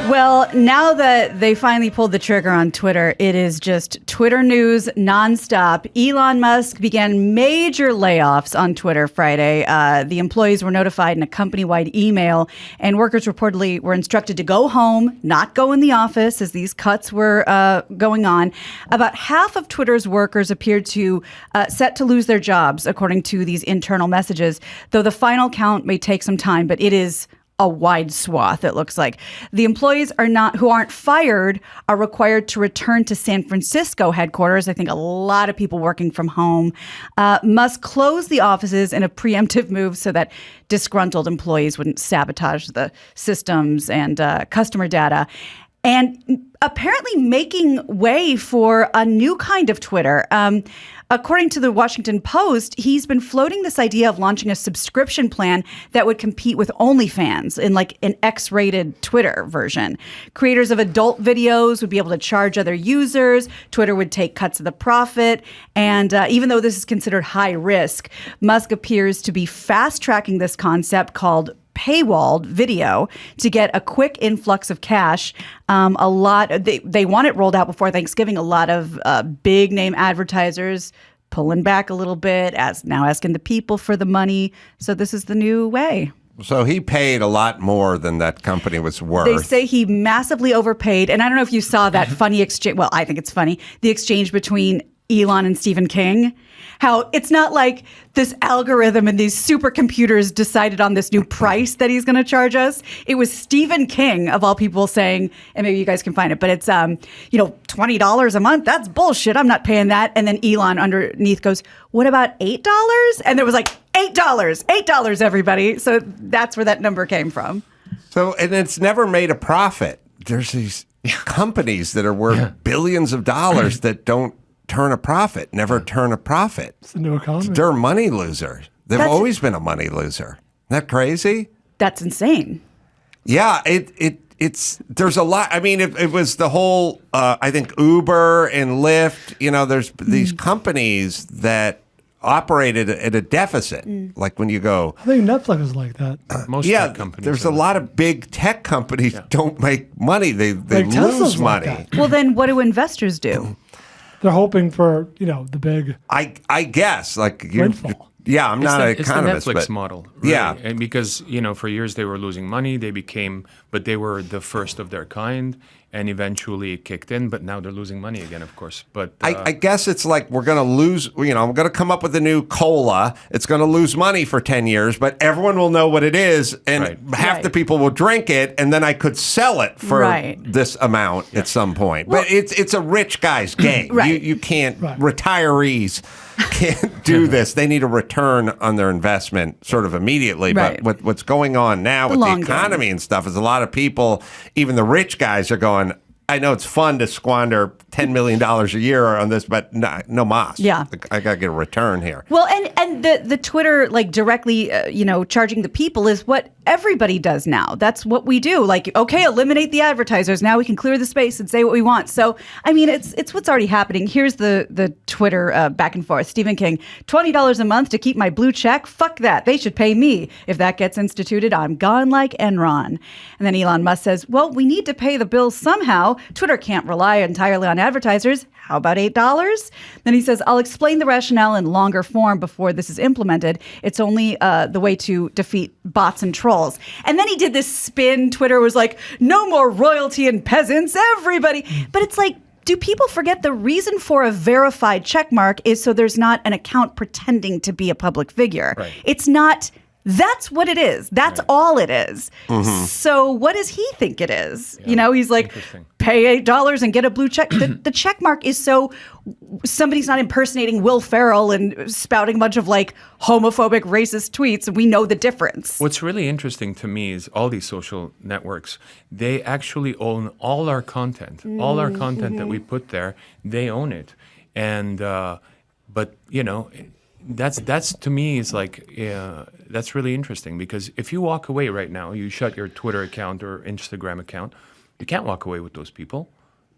Well, now that they finally pulled the trigger on Twitter, it is just Twitter news nonstop. Elon Musk began major layoffs on Twitter Friday. The employees were notified in a company-wide email, and workers reportedly were instructed to go home, not go in the office as these cuts were going on. About half of Twitter's workers appeared to set to lose their jobs, according to these internal messages, though the final count may take some time, but it is a wide swath, it looks like. The employees who aren't fired are required to return to San Francisco headquarters. I think a lot of people working from home. Musk closed the offices in a preemptive move so that disgruntled employees wouldn't sabotage the systems and customer data. And apparently making way for a new kind of Twitter. According to the Washington Post, he's been floating this idea of launching a subscription plan that would compete with OnlyFans in like an X-rated Twitter version. Creators of adult videos would be able to charge other users. Twitter would take cuts of the profit. And even though this is considered high risk, Musk appears to be fast-tracking this concept called paywalled video to get a quick influx of cash. They want it rolled out before Thanksgiving. A lot of big name advertisers pulling back a little bit, now asking the people for the money. So this is the new way. So he paid a lot more than that company was worth. They say he massively overpaid. And I don't know if you saw that funny exchange. Well, I think it's funny. The exchange between Elon and Stephen King. How it's not like this algorithm and these supercomputers decided on this new price that he's going to charge us. It was Stephen King, of all people, saying, and maybe you guys can find it, but it's, $20 a month. That's bullshit. I'm not paying that. And then Elon underneath goes, what about $8? And there was like, $8, everybody. So that's where that number came from. So, and it's never made a profit. There's these companies that are worth billions of dollars that don't turn a profit, never turn a profit. It's a new economy. They're money losers. They've always been a money loser. Isn't that crazy? That's insane. Yeah, it's there's a lot. I mean, it was the whole, I think Uber and Lyft, there's these companies that operated at a deficit. Like when you go, I think Netflix is like that. Most tech companies. There's a lot of big tech companies don't make money. They Like lose Tesla's like money. that. Well, then what do investors do? They're hoping for, the big I guess windfall. Yeah, I'm not an economist. It's the Netflix but model. Really. Yeah. And because, for years they were losing money. But they were the first of their kind. And eventually it kicked in. But now they're losing money again, of course. But I guess it's like we're going to lose, I'm going to come up with a new cola. It's going to lose money for 10 years, but everyone will know what it is. And half the people will drink it. And then I could sell it for this amount at some point. But it's a rich guy's game. You can't, retirees can't do this. They need a return on their investment sort of immediately. But what's going on now with the economy and stuff is a lot of people, even the rich guys, are going, I know it's fun to squander $10 million a year on this, but no mas. Yeah. I got to get a return here. Well, and the Twitter, directly, charging the people is what everybody does now. That's what we do. Okay, eliminate the advertisers. Now we can clear the space and say what we want. So, I mean, it's what's already happening. Here's the Twitter back and forth. Stephen King, $20 a month to keep my blue check? Fuck that. They should pay me. If that gets instituted, I'm gone like Enron. And then Elon Musk says, well, we need to pay the bills somehow. Twitter can't rely entirely on advertisers. How about $8? Then he says, I'll explain the rationale in longer form before this is implemented. It's only the way to defeat bots and trolls. And then he did this spin. Twitter was like, no more royalty and peasants, everybody. But it's like, do people forget the reason for a verified checkmark is so there's not an account pretending to be a public figure? Right. It's not. That's what it is. That's all it is. Mm-hmm. So what does he think it is? Yeah. He's like, pay $8 and get a blue check. The check mark is so somebody's not impersonating Will Ferrell and spouting a bunch of homophobic, racist tweets. We know the difference. What's really interesting to me is all these social networks, they actually own all our content. All our content that we put there, they own it. And, that's to me is that's really interesting, because if you walk away right now, you shut your Twitter account or Instagram account, you can't walk away with those people.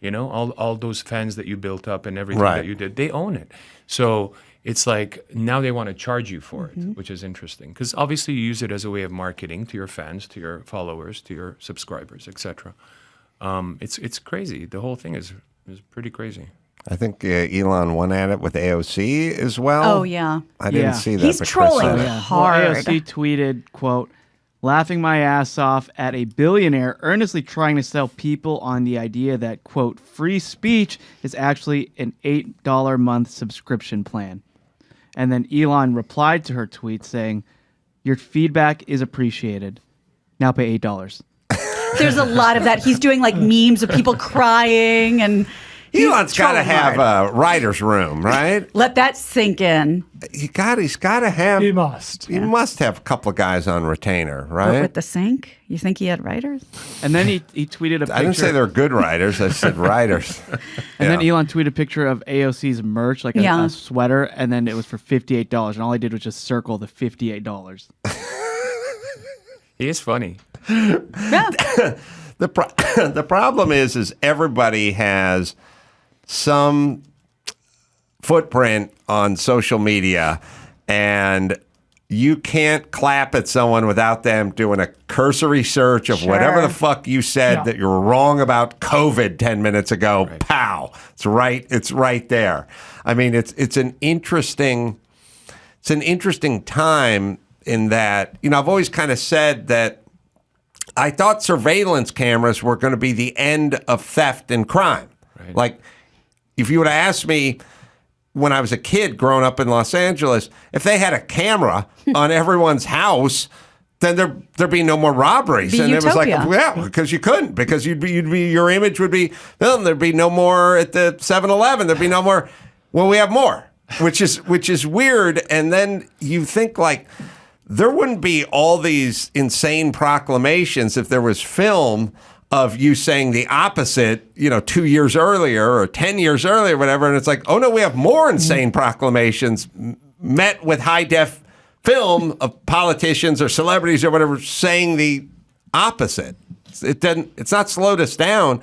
All those fans that you built up and everything that you did, they own it. So it's like now they want to charge you for it, which is interesting, because obviously you use it as a way of marketing to your fans, to your followers, to your subscribers, etc. It's crazy. The whole thing is pretty crazy. I think Elon won at it with AOC as well. Oh, yeah. I didn't see that. He's but Chris trolling said it. hard. Well, AOC tweeted, quote, laughing my ass off at a billionaire earnestly trying to sell people on the idea that, quote, free speech is actually an $8 a month subscription plan. And then Elon replied to her tweet saying, your feedback is appreciated. Now pay $8. There's a lot of that. He's doing like memes of people crying and Elon's got to trolling have hard. a writer's room, right? Let that sink in. He's got to have. He must. He must have a couple of guys on retainer, What, right? with the sink? You think he had writers? And then he tweeted a picture. I didn't say they're good writers. I said writers. And then Elon tweeted a picture of AOC's merch, like a sweater, and then it was for $58. And all he did was just circle the $58. He is funny. Yeah. The problem is everybody has some footprint on social media, and you can't clap at someone without them doing a cursory search of whatever the fuck you said that you were wrong about COVID 10 minutes ago. Right. Pow! It's right there. I mean, it's an interesting time in that, I've always kind of said that I thought surveillance cameras were going to be the end of theft and crime. Right. Like, if you would have asked me when I was a kid growing up in Los Angeles, if they had a camera on everyone's house, then there'd be no more robberies. And utopia. It was like, because you couldn't, because your image would be filmed. There'd be no more at the 7-Eleven. There'd be no more. Well, we have more, which is weird. And then you think like, there wouldn't be all these insane proclamations if there was film of you saying the opposite, 2 years earlier or 10 years earlier, whatever. And it's like, oh no, we have more insane proclamations met with high def film of politicians or celebrities or whatever saying the opposite. It's not slowed us down.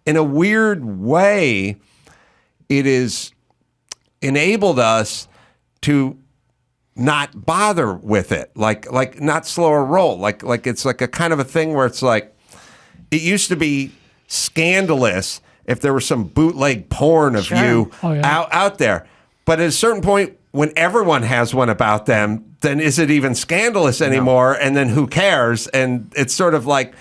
In a weird way, it has enabled us to not bother with it, like not slow a roll, like it's like a kind of a thing where it's like, it used to be scandalous if there was some bootleg porn of you out there, but at a certain point, when everyone has one about them, then is it even scandalous anymore? No. And then who cares? And it's sort of like,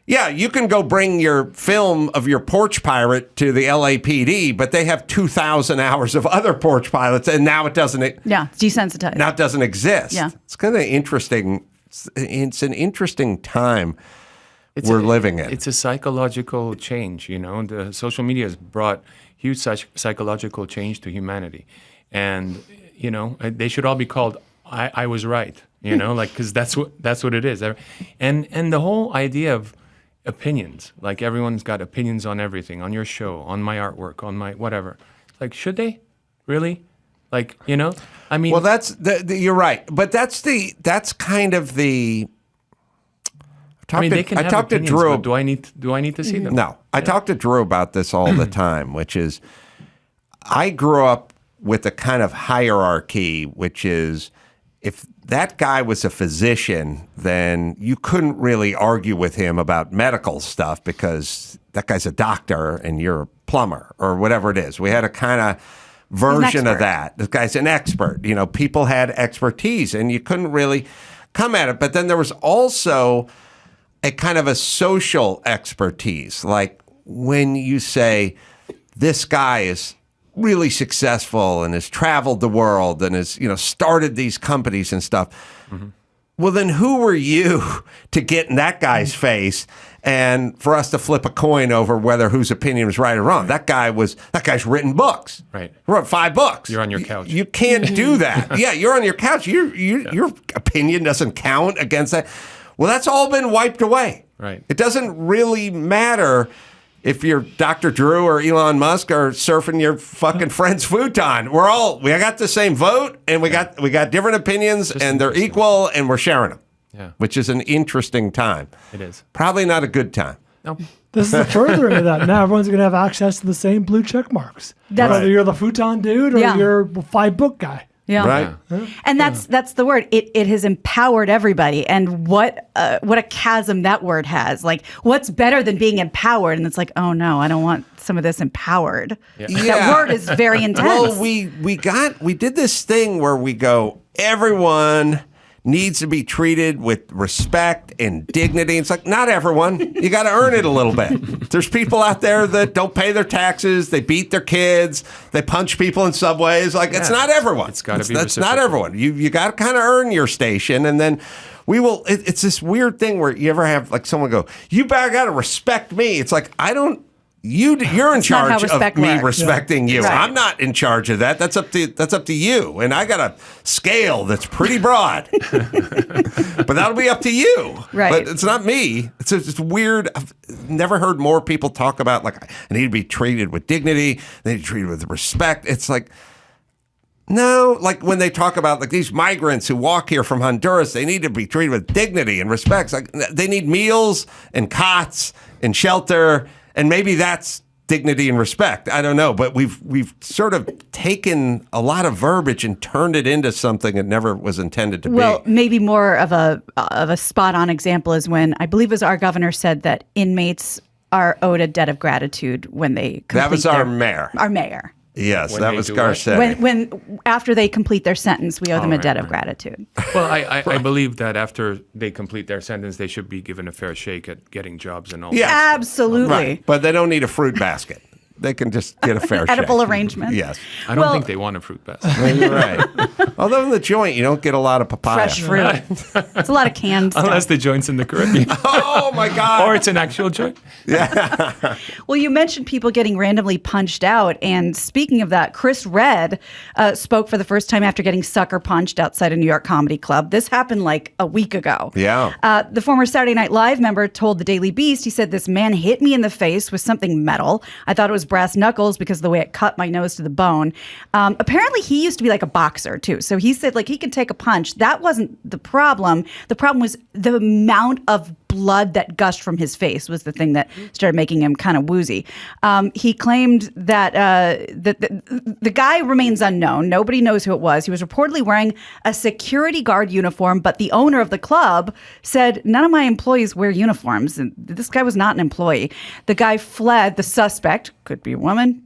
yeah, you can go bring your film of your porch pirate to the LAPD, but they have 2,000 hours of other porch pilots, and now it doesn't. Yeah, desensitized. Now it doesn't exist. Yeah, it's kind of interesting. It's an interesting time we're living in. It's a psychological change. The social media has brought huge psychological change to humanity, and they should all be called "I was right." because that's what it is. And the whole idea of opinions, like everyone's got opinions on everything, on your show, on my artwork, on my whatever. Like, should they really? Like, I mean, well, that's you're right, but that's kind of the. They can have talked to opinions, Drew. but do I need to see them? No, I talk to Drew about this all the time, which is, I grew up with a kind of hierarchy, which is, if that guy was a physician, then you couldn't really argue with him about medical stuff because that guy's a doctor and you're a plumber or whatever it is. We had a kind of version of that. This guy's an expert. People had expertise and you couldn't really come at it. But then there was also a kind of a social expertise. Like when you say, this guy is really successful and has traveled the world and has, started these companies and stuff. Mm-hmm. Well, then who were you to get in that guy's face and for us to flip a coin over whether whose opinion was right or wrong? That guy's written books. Right. Wrote 5 books. You're on your couch. You can't do that. Yeah, you're on your couch. Your opinion doesn't count against that. Well, that's all been wiped away. Right. It doesn't really matter if you're Dr. Drew or Elon Musk or surfing your fucking friend's futon. We got the same vote and we got different opinions and they're equal and we're sharing them. Yeah. Which is an interesting time. It is. Probably not a good time. No. This is the further into that. Now everyone's going to have access to the same blue check marks. Whether you're the futon dude or you're a 5-book guy. Yeah. Right. And that's the word. It has empowered everybody. And what a chasm that word has. Like, what's better than being empowered? And it's like, oh no, I don't want some of this empowered. Yeah. That word is very intense. Well, we did this thing where we go, everyone needs to be treated with respect and dignity. It's like, not everyone. You got to earn it a little bit. There's people out there that don't pay their taxes. They beat their kids. They punch people in subways. Like, it's not everyone. It's got to be That's not everyone. You got to kind of earn your station. And then we will, it's this weird thing where you ever have like someone go, you got to respect me. It's like, you're in charge of me respecting you. Right. I'm not in charge of that. That's up to you. And I got a scale that's pretty broad, but that'll be up to you. Right. But it's not me. It's weird. I've never heard more people talk about like I need to be treated with dignity. They need to be treated with respect. It's like. No, like when they talk about like these migrants who walk here from Honduras, they need to be treated with dignity and respect. It's like they need meals and cots and shelter. And maybe that's dignity and respect. I don't know, but we've sort of taken a lot of verbiage and turned it into something it never was intended to be. Well, maybe more of a spot-on example is when I believe it was our governor said that inmates are owed a debt of gratitude when they complete that was our mayor. Our mayor. Yes, When that they was do Garcetti. When after they complete their sentence, we owe them a debt of gratitude. Well, I believe that after they complete their sentence, they should be given a fair shake at getting jobs and all. Yes. Absolutely. Right, but they don't need a fruit basket. They can just get a fair Edible shake. arrangement. Yes. I don't think they want a fruit basket. Well, you're right. Although in the joint, you don't get a lot of papaya. Fresh fruit. It's a lot of canned stuff. Unless the joint's in the Caribbean. Oh, my God. Or it's an actual joint. Well, you mentioned people getting randomly punched out. And speaking of that, Chris Redd spoke for the first time after getting sucker punched outside a New York comedy club. This happened like a week ago. Yeah. The former Saturday Night Live member told the Daily Beast, he said, this man hit me in the face with something metal. I thought it was brass knuckles because of the way it cut my nose to the bone. Apparently, he used to be like a boxer, too. So he said, like, he could take a punch. That wasn't the problem. The problem was the amount of blood that gushed from his face was the thing that started making him kind of woozy. He claimed that the guy remains unknown. Nobody knows who it was. He was reportedly wearing a security guard uniform, but the owner of the club said, none of my employees wear uniforms. And this guy was not an employee. The guy fled. The suspect, could be a woman,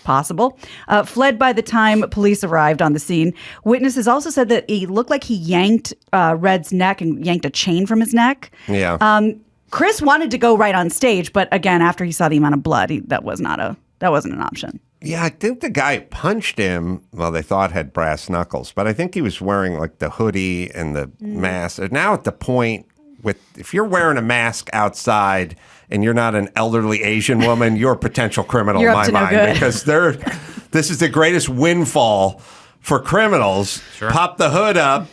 possible, fled by the time police arrived on the scene. Witnesses also said that he looked like he yanked Redd's neck and yanked a chain from his neck. Yeah. Chris wanted to go right on stage, but again, after he saw the amount of blood, that wasn't an option. Yeah, I think the guy who punched him, well, they thought had brass knuckles, but I think he was wearing like the hoodie and the mask. And now at the point if you're wearing a mask outside and you're not an elderly Asian woman, you're a potential criminal You're in up my to no mind good. because this is the greatest windfall for criminals. Sure. Pop the hood up.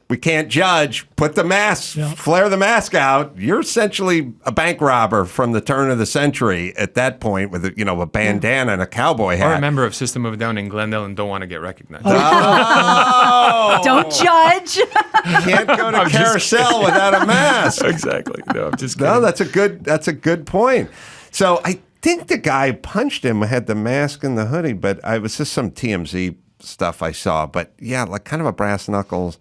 We can't judge. Put the mask, flare the mask out. You're essentially a bank robber from the turn of the century at that point with a bandana and a cowboy hat. Or a member of System of a Down in Glendale and don't want to get recognized. Oh! Don't judge. Can't go to Carousel without a mask. Exactly. No, I'm just kidding. No, that's a good point. So I think the guy who punched him had the mask and the hoodie, but it was just some TMZ stuff I saw. But yeah, like kind of a brass knuckles.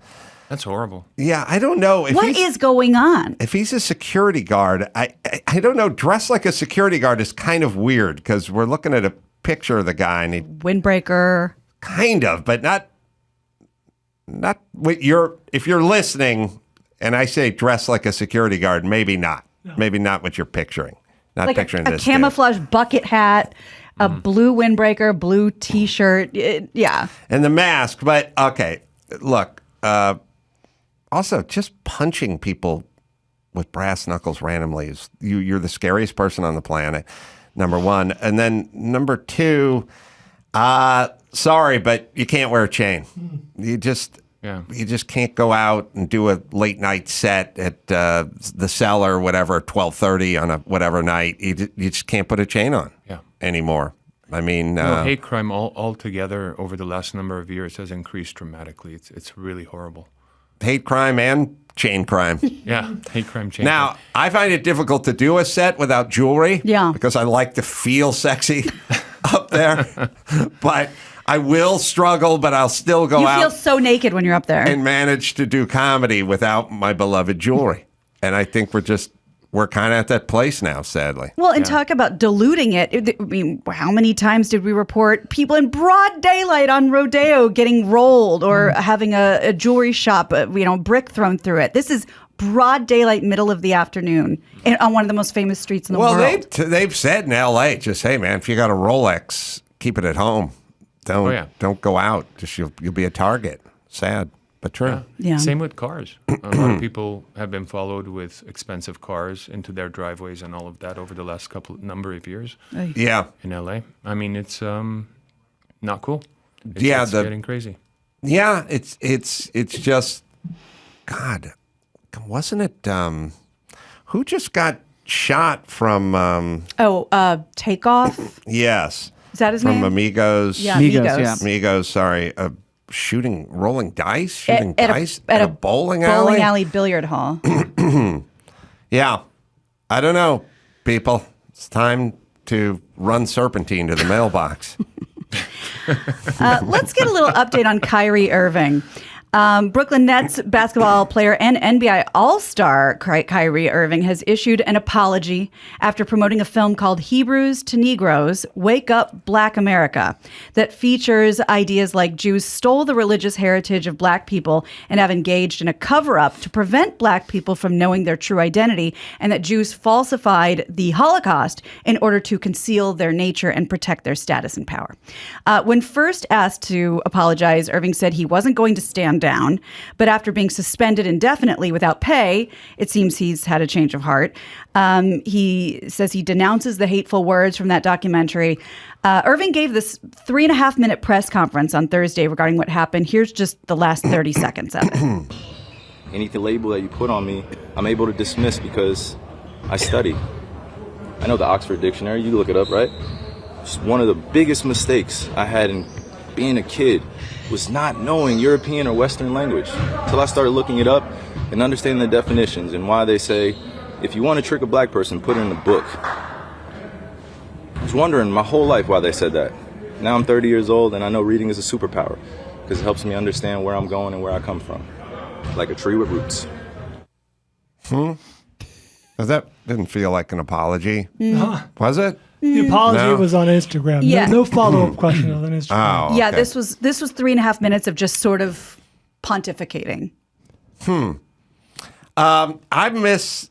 That's horrible. Yeah, I don't know. What is going on? If he's a security guard, I don't know. Dressed like a security guard is kind of weird because we're looking at a picture of the guy and he Windbreaker. kind of, but not what if you're listening and I say dress like a security guard, maybe not. No. Maybe not what you're picturing. Not Like picturing a this camouflage bucket hat, a blue windbreaker, blue T-shirt. Yeah. And the mask, but okay, look, also just punching people with brass knuckles randomly is you're the scariest person on the planet, number one. And then number two, sorry, but you can't wear a chain. You just can't go out and do a late night set at the Cellar or whatever, 12:30 on a whatever night. You just can't put a chain on anymore. I mean, hate crime altogether over the last number of years has increased dramatically. It's really horrible. Hate crime and chain crime. Yeah, hate crime, chain Now, crime. I find it difficult to do a set without jewelry. Yeah. Because I like to feel sexy up there. But I will struggle, but I'll still go You out. feel so naked when you're up there. And manage to do comedy without my beloved jewelry. And I think we're kind of at that place now, sadly. Well, and talk about diluting it. I mean, how many times did we report people in broad daylight on Rodeo getting rolled or having a jewelry shop, brick thrown through it? This is broad daylight, middle of the afternoon, on one of the most famous streets in the world. Well, they've said in L.A., just, hey, man, if you got a Rolex, keep it at home. Don't go out. Just you'll be a target. Sad, but true. Yeah. Same with cars. A lot of people have been followed with expensive cars into their driveways and all of that over the last number of years. Yeah. In LA. I mean, it's not cool. It's getting crazy. Yeah, it's just, God, wasn't it, who just got shot from... Takeoff? Yes. Is that his from name? Amigos. Yeah, Amigos, sorry. Rolling dice? Shooting dice? At a bowling alley? Bowling alley billiard hall. Yeah. I don't know, people. It's time to run serpentine to the mailbox. Let's get a little update on Kyrie Irving. Brooklyn Nets basketball player and NBA All-Star Kyrie Irving has issued an apology after promoting a film called Hebrews to Negroes, Wake Up Black America, that features ideas like Jews stole the religious heritage of black people and have engaged in a cover-up to prevent black people from knowing their true identity, and that Jews falsified the Holocaust in order to conceal their nature and protect their status and power. When first asked to apologize, Irving said he wasn't going to stand down, but after being suspended indefinitely without pay, it seems he's had a change of heart. He says he denounces the hateful words from that documentary. Irving gave this 3.5-minute press conference on Thursday regarding what happened. Here's just the last 30 seconds of it. Any label that you put on me, I'm able to dismiss because I study. I know the Oxford Dictionary, you look it up, right? It's one of the biggest mistakes I had in being a kid was not knowing European or Western language until I started looking it up and understanding the definitions and why they say, if you want to trick a black person, put it in a book. I was wondering my whole life why they said that. Now I'm 30 years old and I know reading is a superpower because it helps me understand where I'm going and where I come from. Like a tree with roots. That didn't feel like an apology. Was it? The apology was on Instagram. Yeah. No follow-up question on Instagram. Oh, okay. Yeah, this was 3.5 minutes of just sort of pontificating. I miss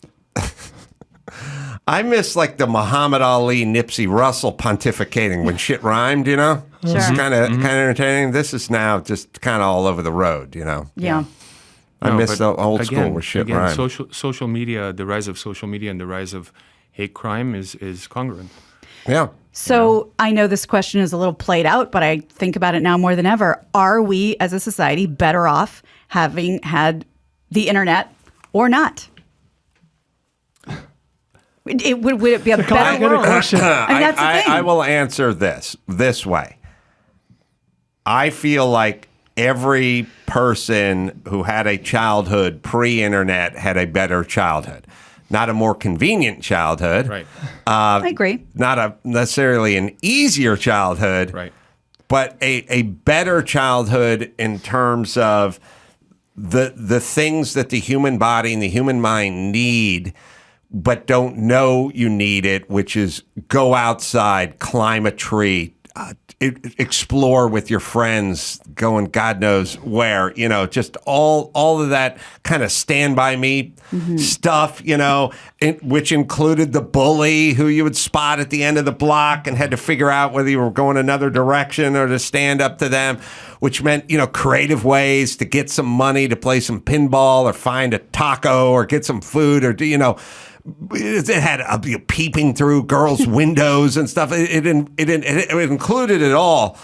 like the Muhammad Ali, Nipsey Russell pontificating when shit rhymed, you know? Sure. It's kind of entertaining. This is now just kind of all over the road, you know? Yeah. I miss the old school where shit rhymed. Social media, the rise of social media and the rise of hate crime is congruent. Yeah. So I know this question is a little played out, but I think about it now more than ever. Are we as a society better off having had the internet or not? Would it be a better world? Question. I mean, that's the thing. I will answer this way. I feel like every person who had a childhood pre-internet had a better childhood. Not a more convenient childhood. Right. I agree. Not necessarily an easier childhood. Right. But a better childhood in terms of the things that the human body and the human mind need, but don't know you need it, which is go outside, climb a tree, explore with your friends, going God knows where, you know, just all of that kind of stand by me stuff, you know, which included the bully who you would spot at the end of the block and had to figure out whether you were going another direction or to stand up to them, which meant, you know, creative ways to get some money to play some pinball or find a taco or get some food or, you know, it had peeping through girls' windows and stuff. It included it all,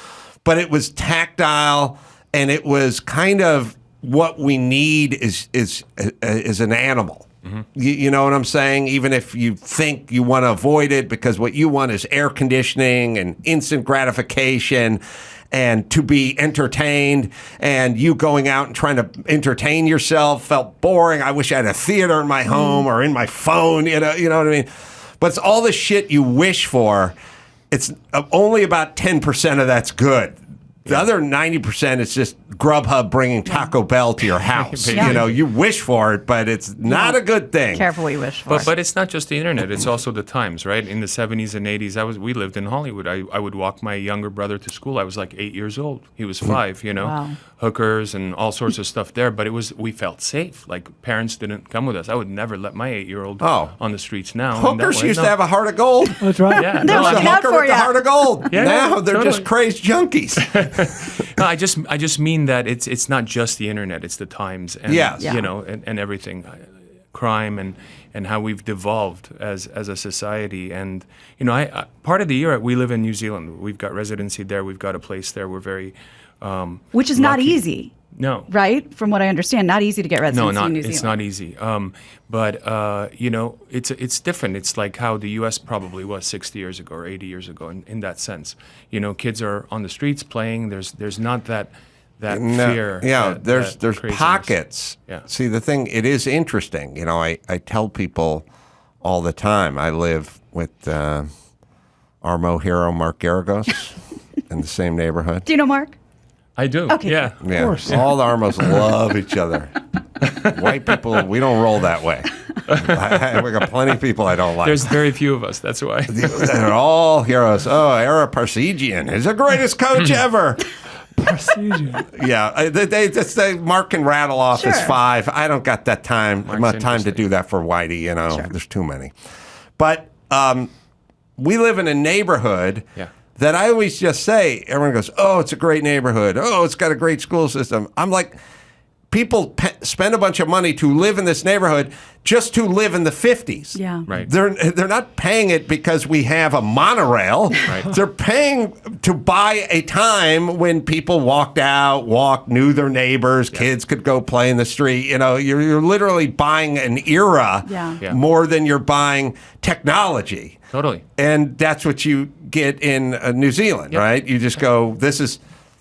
but it was tactile, and it was kind of what we need is an animal. Mm-hmm. You know what I'm saying? Even if you think you want to avoid it, because what you want is air conditioning and instant gratification and to be entertained, and you going out and trying to entertain yourself felt boring. I wish I had a theater in my home or in my phone, you know what I mean? But it's all the shit you wish for. It's only about 10% of that's good. The other 90% is just Grubhub bringing Taco Bell to your house. Yeah. You know, you wish for it, but it's not a good thing. Careful what you wish for. But it's not just the internet; it's also the times, right? In the 70s and 80s, we lived in Hollywood. I would walk my younger brother to school. I was like 8 years old. He was 5. You know, Wow. hookers and all sorts of stuff there. But we felt safe. Like parents didn't come with us. I would never let my 8-year-old on the streets now. Hookers used to have a heart of gold. That's right. Yeah, They're no, There's a looking out hooker for with the ya. heart of gold. Yeah, now yeah, they're just totally. crazed junkies. No, I just mean that it's not just the internet; it's the times and Yes. Yeah. you know and everything, crime and how we've devolved as a society. And you know, I part of the year we live in New Zealand. We've got residency there. We've got a place there. We're very Which is not lucky. easy, No. right? From what I understand, not easy to get residency No, in New Zealand. it's not easy. But you know, it's different. It's like how the U.S. probably was 60 years ago or 80 years ago in that sense. You know, kids are on the streets playing. There's not that fear. Yeah, that there's craziness. pockets. Yeah. See, the thing, it is interesting. You know, I tell people all the time, I live with Armo hero Mark Garagos in the same neighborhood. Do you know Mark? I do. Okay. Yeah. Yeah, course. all the Armos love each other. White people, we don't roll that way. We got plenty of people I don't like. There's very few of us. That's why. They're all heroes. Oh, Era Parsegian is the greatest coach ever. Procedure. Yeah, they Mark can rattle off his Sure. 5. I don't got that time. I'm not time to interesting. do that for Whitey. You know, there's too many. But we live in a neighborhood Yeah. that I always just say. Everyone goes, "Oh, it's a great neighborhood. Oh, it's got a great school system." I'm like, people spend a bunch of money to live in this neighborhood just to live in the 50s. Yeah. Right. They're not paying it because we have a monorail. Right. They're paying to buy a time when people knew their neighbors, kids could go play in the street. You know, you're literally buying an era Yeah. Yeah. more than you're buying technology. Totally. And that's what you get in New Zealand, Yep. right? You just go,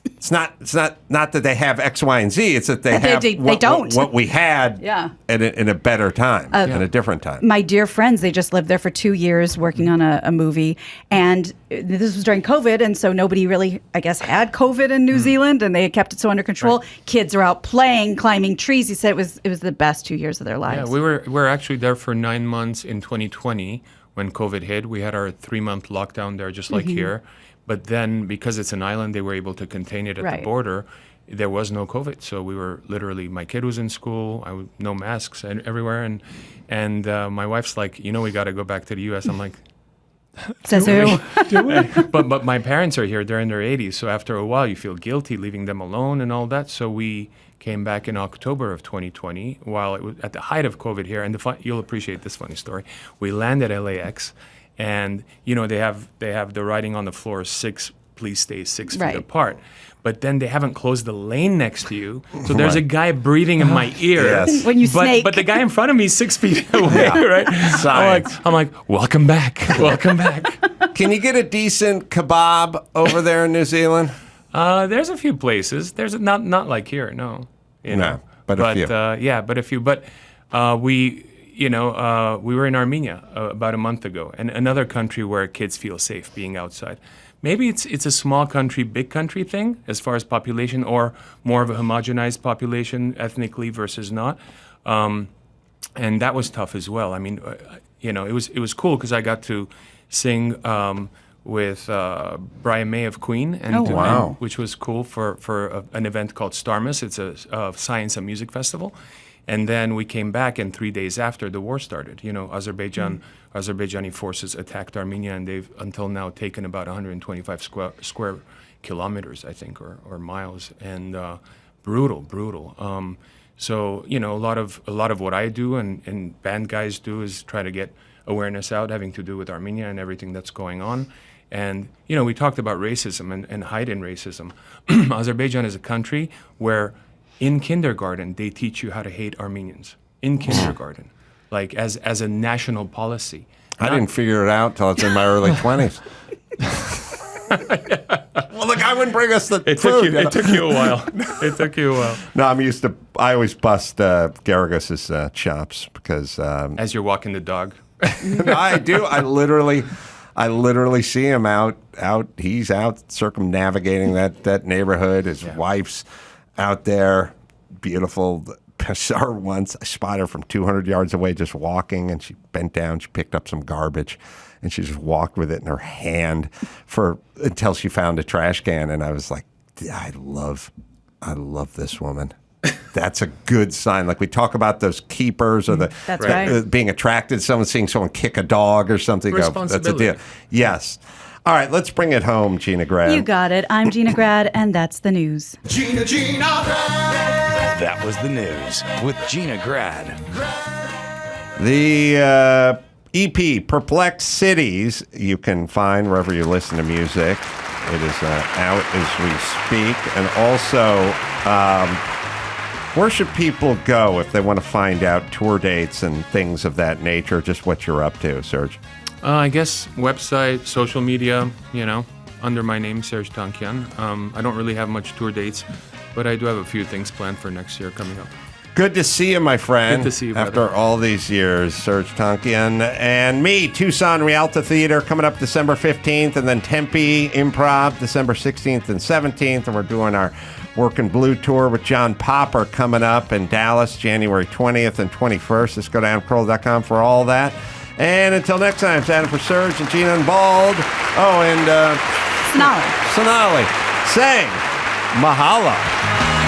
it's not that they have X, Y, and Z. It's that they have they what, don't. what we had Yeah. in a better time, in a different time. My dear friends, they just lived there for 2 years working on a movie. And this was during COVID. And so nobody really, I guess, had COVID in New Zealand. And they had kept it so under control. Right. Kids are out playing, climbing trees. He said it was the best 2 years of their lives. Yeah, we were actually there for 9 months in 2020 when COVID hit. We had our 3-month lockdown there, just like here. But then, because it's an island, they were able to contain it at Right. the border. There was no COVID, so we were literally. My kid was in school. No masks everywhere, and my wife's like, you know, we got to go back to the U.S. I'm like, Says who? but my parents are here. They're in their 80s, so after a while, you feel guilty leaving them alone and all that. So we came back in October of 2020, while it was at the height of COVID here. And you'll appreciate this funny story. We landed at LAX, and you know they have the writing on the floor: please stay 6 feet Right. apart. But then they haven't closed the lane next to you, so there's a guy breathing in my ear. Yes. When you snake. But the guy in front of me is 6 feet away, right? Science. I'm like, welcome back, welcome back. Can you get a decent kebab over there in New Zealand? There's a few places. There's not like here, no. You know. No, but a few. Yeah, but a few. But we were in Armenia about a month ago, and another country where kids feel safe being outside. Maybe it's a small country, big country thing as far as population, or more of a homogenized population ethnically versus not. And that was tough as well. I mean, it was cool because I got to sing with Brian May of Queen, and, wow. which was cool for an event called Starmus. It's a science and music festival. And then we came back, and 3 days after the war started, you know, Azerbaijani forces attacked Armenia, and they've until now taken about 125 square kilometers, I think, or miles, and brutal. So you know, a lot of what I do and band guys do is try to get awareness out, having to do with Armenia and everything that's going on. And you know, we talked about racism and hidden racism. Azerbaijan is a country where in kindergarten they teach you how to hate Armenians. In kindergarten, like as a national policy. I didn't figure it out until I was in my early 20s. Well, the guy wouldn't bring us the food. It took you a while. It took you a while. No, I always bust Garagos's chops because As you're walking the dog. no, I do. I literally, I literally see him out. He's out circumnavigating that neighborhood. His wife's out there, beautiful. Saw her once. I spotted her from 200 yards away just walking, and she bent down. She picked up some garbage, and she just walked with it in her hand until she found a trash can. And I was like, I love this woman. That's a good sign. Like we talk about those keepers or being attracted to someone, seeing someone kick a dog or something. That's a deal. Yes. All right, let's bring it home, Gina Grad. You got it. I'm Gina Grad, and that's the news. Gina Grad. That was the news with Gina Grad. The EP, Perplex Cities, you can find wherever you listen to music. It is out as we speak. And also, where should people go if they want to find out tour dates and things of that nature, just what you're up to, Serj? I guess website, social media, under my name, Serj Tankian. I don't really have much tour dates, but I do have a few things planned for next year coming up. Good to see you, my friend. Good to see you, after brother. all these years, Serj Tankian. And me, Tucson Rialto Theater, coming up December 15th, and then Tempe Improv, December 16th and 17th. And we're doing our Workin' Blue tour with John Popper coming up in Dallas, January 20th and 21st. Just go to AdamCarolla.com for all that. And until next time, it's Adam for Serj and Gina and Bald. Oh, and Sonali. Sonali saying mahalo.